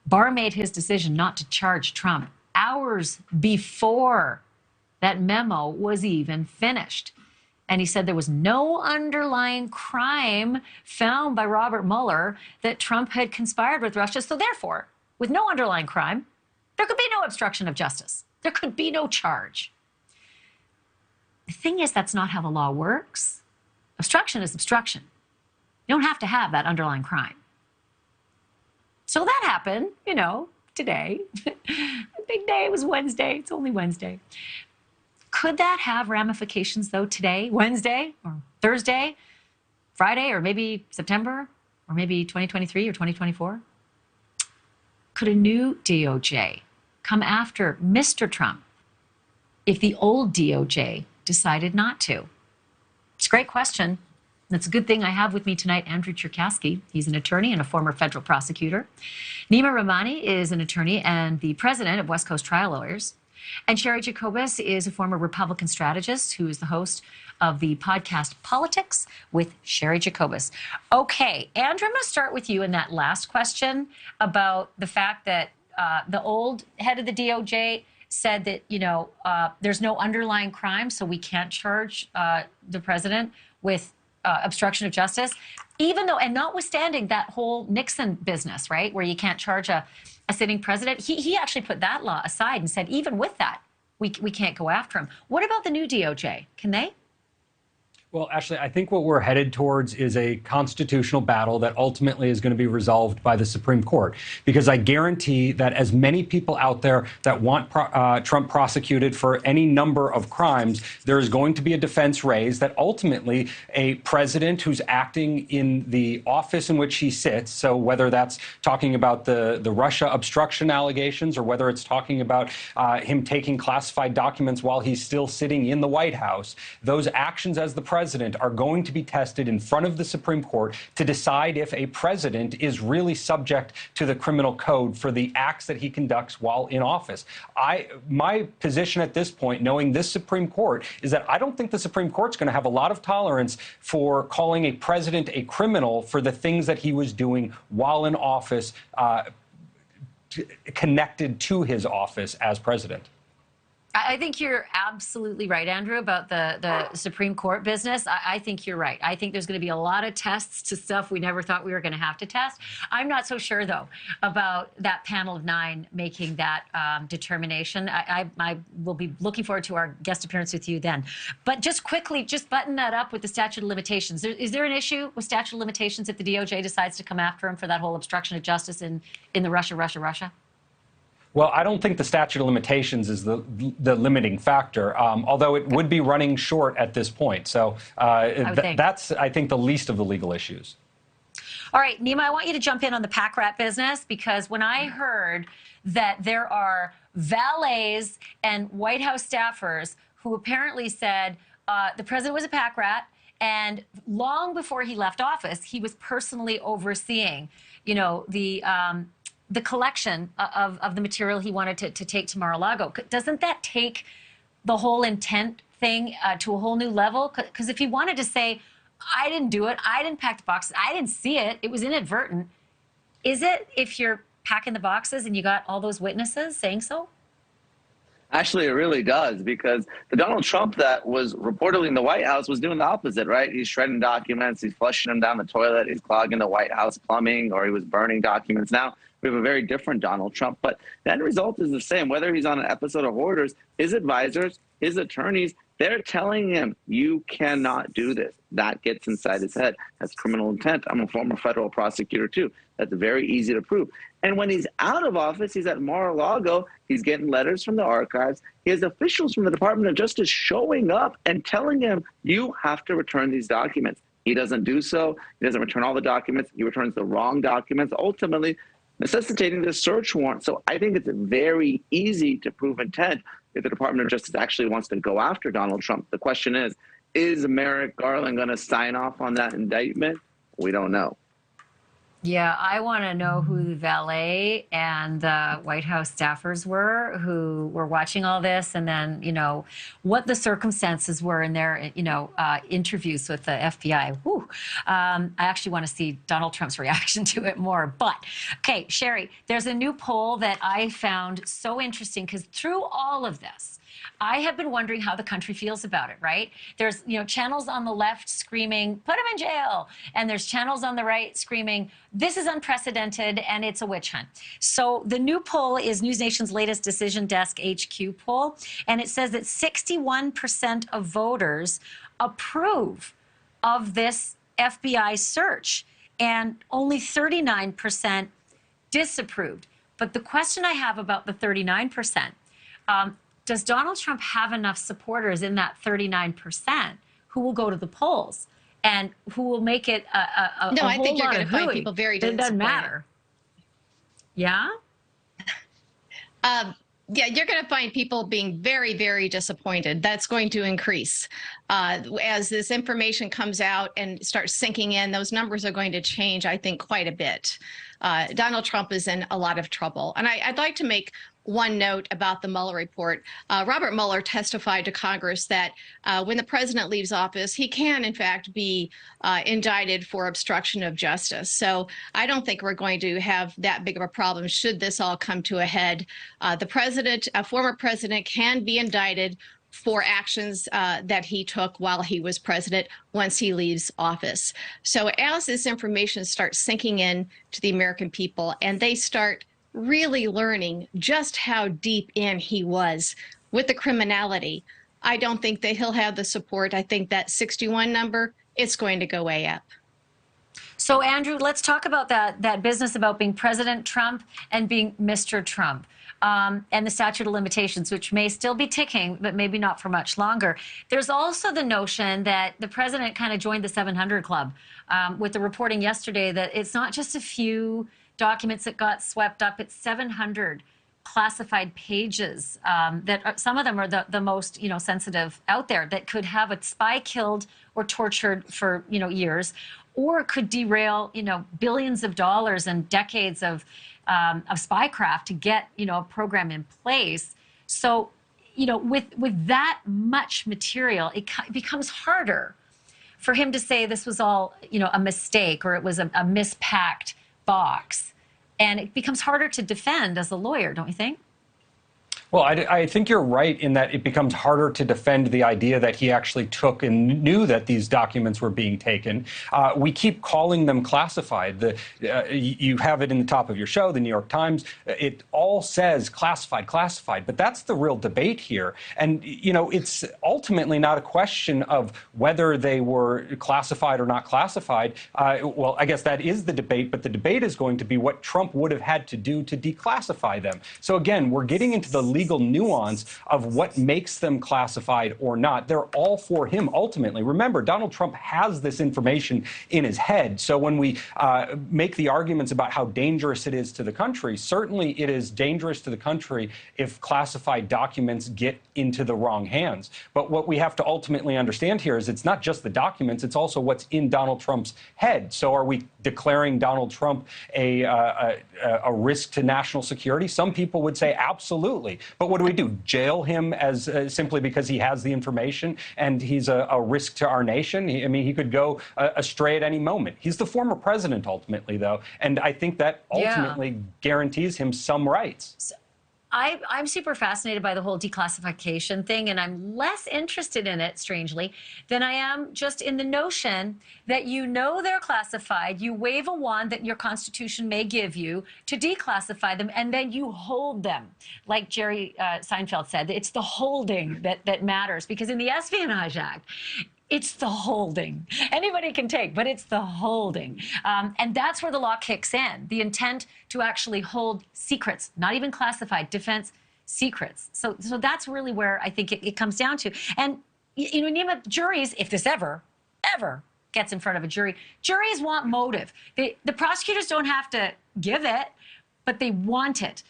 Barr made his decision not to charge Trump hours before that memo was even finished. And he said there was no underlying crime found by Robert Mueller that Trump had conspired with Russia. So therefore, with no underlying crime, there could be no obstruction of justice. There could be no charge. The thing is, that's not how the law works. Obstruction is obstruction. You don't have to have that underlying crime. So that happened, you know, today. A big day. It was Wednesday. It's only Wednesday. Could that have ramifications, though, today, Wednesday, or Thursday, Friday, or maybe September, or maybe 2023 or 2024? Could a new DOJ come after Mr. Trump if the old DOJ decided not to? It's a great question. That's a good thing I have with me tonight Andrew Cherkasky. He's an attorney and a former federal prosecutor. Neama Rahmani is an attorney and the president of West Coast Trial Lawyers. And Cheri Jacobus is a former Republican strategist who is the host of the podcast Politics with Cheri Jacobus. Okay, Andrew, I'm going to start with you in that last question about the fact that the old head of the DOJ said that, you know, there's no underlying crime, so we can't charge the president with obstruction of justice, even though, and notwithstanding that whole Nixon business, right, where you can't charge a sitting president, he actually put that law aside and said, even with that, we can't go after him. What about the new DOJ? Can they? Well, Ashleigh, I think what we're headed towards is a constitutional battle that ultimately is going to be resolved by the Supreme Court, because I guarantee that as many people out there that want Trump prosecuted for any number of crimes, there is going to be a defense raised that ultimately a president who's acting in the office in which he sits, so whether that's talking about the Russia obstruction allegations or whether it's talking about him taking classified documents while he's still sitting in the White House, those actions as the president are going to be tested in front of the Supreme Court to decide if a president is really subject to the criminal code for the acts that he conducts while in office. My position at this point, knowing this Supreme Court, is that I don't think the Supreme Court's going to have a lot of tolerance for calling a president a criminal for the things that he was doing while in office, connected to his office as president. I think you're absolutely right, Andrew, about the Supreme Court business. I think you're right. I think there's going to be a lot of tests to stuff we never thought we were going to have to test. I'm not so sure, though, about that panel of 9 making that determination. I will be looking forward to our guest appearance with you then. But just quickly, just button that up with the statute of limitations. Is there an issue with statute of limitations if the DOJ decides to come after him for that whole obstruction of justice in the Russia? Well, I don't think the statute of limitations is the limiting factor, although it would be running short at this point. So that's, I think, the least of the legal issues. All right, Neama, I want you to jump in on the pack rat business, because when I heard that there are valets and White House staffers who apparently said the president was a pack rat, and long before he left office, he was personally overseeing, you know, the collection of the material he wanted to take to Mar-a-Lago. Doesn't that take the whole intent thing to a whole new level? Because if he wanted to say, I didn't do it, I didn't pack the boxes, I didn't see it, it was inadvertent, is it if you're packing the boxes and you got all those witnesses saying so? Actually, it really does, because the Donald Trump that was reportedly in the White House was doing the opposite, right? He's shredding documents, he's flushing them down the toilet, he's clogging the White House plumbing, or he was burning documents. Now, we have a very different Donald Trump, but the end result is the same. Whether he's on an episode of Hoarders, his advisors, his attorneys, they're telling him, you cannot do this. That gets inside his head. That's criminal intent. I'm a former federal prosecutor, too. That's very easy to prove. And when he's out of office, he's at Mar-a-Lago, he's getting letters from the archives. He has officials from the Department of Justice showing up and telling him, you have to return these documents. He doesn't do so. He doesn't return all the documents. He returns the wrong documents, ultimately necessitating the search warrant. So I think it's very easy to prove intent if the Department of Justice actually wants to go after Donald Trump. The question is Merrick Garland going to sign off on that indictment? We don't know. Yeah, I want to know who the valet and the White House staffers were who were watching all this, and then, what the circumstances were in their, interviews with the FBI. Whew. I actually want to see Donald Trump's reaction to it more. But, okay, Cheri, there's a new poll that I found so interesting because through all of this, I have been wondering how the country feels about it, right? There's, channels on the left screaming, put him in jail. And there's channels on the right screaming, this is unprecedented and it's a witch hunt. So the new poll is NewsNation's latest Decision Desk HQ poll. And it says that 61% of voters approve of this FBI search and only 39% disapproved. But the question I have about the 39%, does Donald Trump have enough supporters in that 39% who will go to the polls and who will make it a No, whole I think you're lot going of to find hooey? people very It disappointed. doesn't matter. Yeah? Yeah, you're going to find people being very, very disappointed. That's going to increase. As this information comes out and starts sinking in, those numbers are going to change, I think, quite a bit. Donald Trump is in a lot of trouble. And I'd like to make one note about the Mueller report. Robert Mueller testified to Congress that when the president leaves office, he can, in fact, be indicted for obstruction of justice. So I don't think we're going to have that big of a problem should this all come to a head. The president, a former president, can be indicted for actions that he took while he was president once he leaves office. So as this information starts sinking in to the American people and they start really learning just how deep in he was with the criminality, I don't think that he'll have the support. I think that 61 number, it's going to go way up. So, Andrew, let's talk about that business about being President Trump and being Mr. Trump. And the statute of limitations, which may still be ticking, but maybe not for much longer. There's also the notion that the president kind of joined the 700 Club with the reporting yesterday that it's not just a few documents that got swept up, it's 700 classified pages that some of them are the most sensitive out there that could have a spy killed or tortured for years, or could derail billions of dollars and decades of spycraft to get a program in place. So with that much material, it becomes harder for him to say this was all a mistake or it was a mispacked box, and it becomes harder to defend as a lawyer, don't you think? Well, I think you're right in that it becomes harder to defend the idea that he actually took and knew that these documents were being taken. We keep calling them classified. You have it in the top of your show, the New York Times. It all says classified, classified. But that's the real debate here. And, it's ultimately not a question of whether they were classified or not classified. Well, I guess that is the debate. But the debate is going to be what Trump would have had to do to declassify them. So, again, we're getting into the legal nuance of what makes them classified or not. They're all for him ultimately. Remember, Donald Trump has this information in his head. So when we make the arguments about how dangerous it is to the country, certainly it is dangerous to the country if classified documents get into the wrong hands. But what we have to ultimately understand here is it's not just the documents, it's also what's in Donald Trump's head. So are we declaring Donald Trump a risk to national security? Some people would say absolutely. But what do? Jail him as simply because he has the information and he's a risk to our nation? He could go astray at any moment. He's the former president ultimately, though, and I think that ultimately guarantees him some rights. I'm super fascinated by the whole declassification thing, and I'm less interested in it, strangely, than I am just in the notion that they're classified, you wave a wand that your Constitution may give you to declassify them, and then you hold them. Like Jerry Seinfeld said, it's the holding that matters, because in the Espionage Act, it's the holding. Anybody can take, but it's the holding. And that's where the law kicks in, the intent to actually hold secrets, not even classified, defense secrets. So that's really where I think it comes down to. And, Neama, juries, if this ever gets in front of a jury, juries want motive. The prosecutors don't have to give it, but they want it.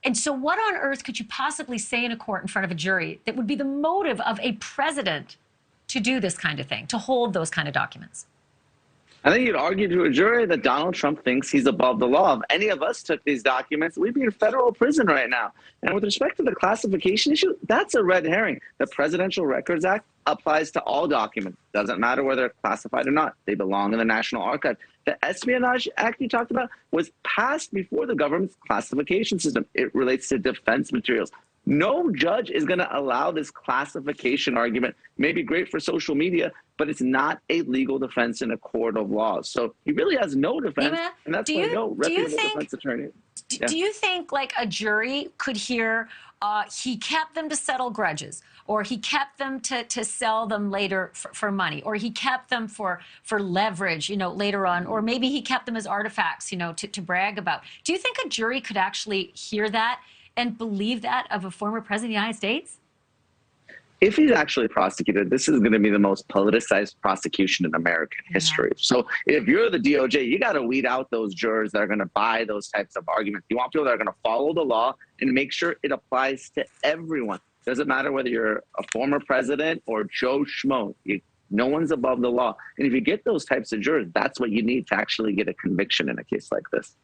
And so what on earth could you possibly say in a court in front of a jury that would be the motive of a president to do this kind of thing, to hold those kind of documents? I think you'd argue to a jury that Donald Trump thinks he's above the law. If any of us took these documents, we'd be in federal prison right now. And with respect to the classification issue, that's a red herring. The Presidential Records Act applies to all documents. Doesn't matter whether they're classified or not. They belong in the National Archive. The Espionage Act you talked about was passed before the government's classification system. It relates to defense materials. No judge is going to allow this classification argument. It may be great for social media, but it's not a legal defense in a court of law. So he really has no defense, Neama, and that's why no reputable defense attorney. Do you think like a jury could hear he kept them to settle grudges, or he kept them to sell them later for money, or he kept them for leverage, later on, or maybe he kept them as artifacts, to brag about? Do you think a jury could actually hear that and believe that of a former president of the United States? If he's actually prosecuted, this is going to be the most politicized prosecution in American history. So if you're the DOJ, you got to weed out those jurors that are going to buy those types of arguments. You want people that are going to follow the law and make sure it applies to everyone. Doesn't matter whether you're a former president or Joe Schmo. No one's above the law. And if you get those types of jurors, that's what you need to actually get a conviction in a case like this.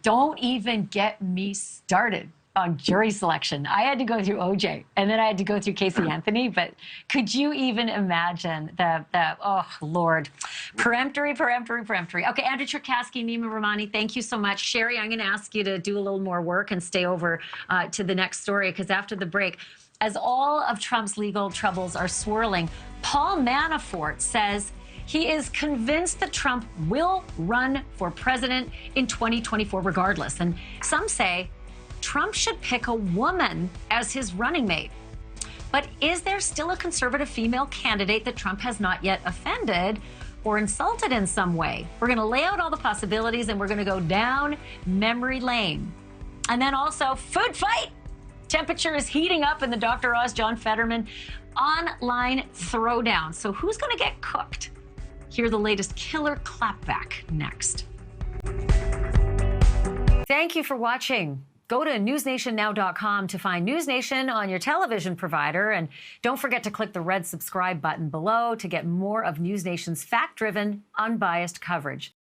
Don't even get me started on jury selection. I had to go through OJ, and then I had to go through Casey Anthony, but could you even imagine the oh, Lord. Peremptory. Okay, Andrew Cherkasky, Neama, Rahmani, thank you so much. Cheri, I'm going to ask you to do a little more work and stay over to the next story, because after the break, as all of Trump's legal troubles are swirling, Paul Manafort says he is convinced that Trump will run for president in 2024 regardless. And some say Trump should pick a woman as his running mate. But is there still a conservative female candidate that Trump has not yet offended or insulted in some way? We're going to lay out all the possibilities, and we're going to go down memory lane. And then also, food fight. Temperature is heating up in the Dr. Oz, John Fetterman online throwdown. So who's going to get cooked? Hear the latest killer clapback next. Thank you for watching. Go to newsnationnow.com to find NewsNation on your television provider. And don't forget to click the red subscribe button below to get more of NewsNation's fact-driven, unbiased coverage.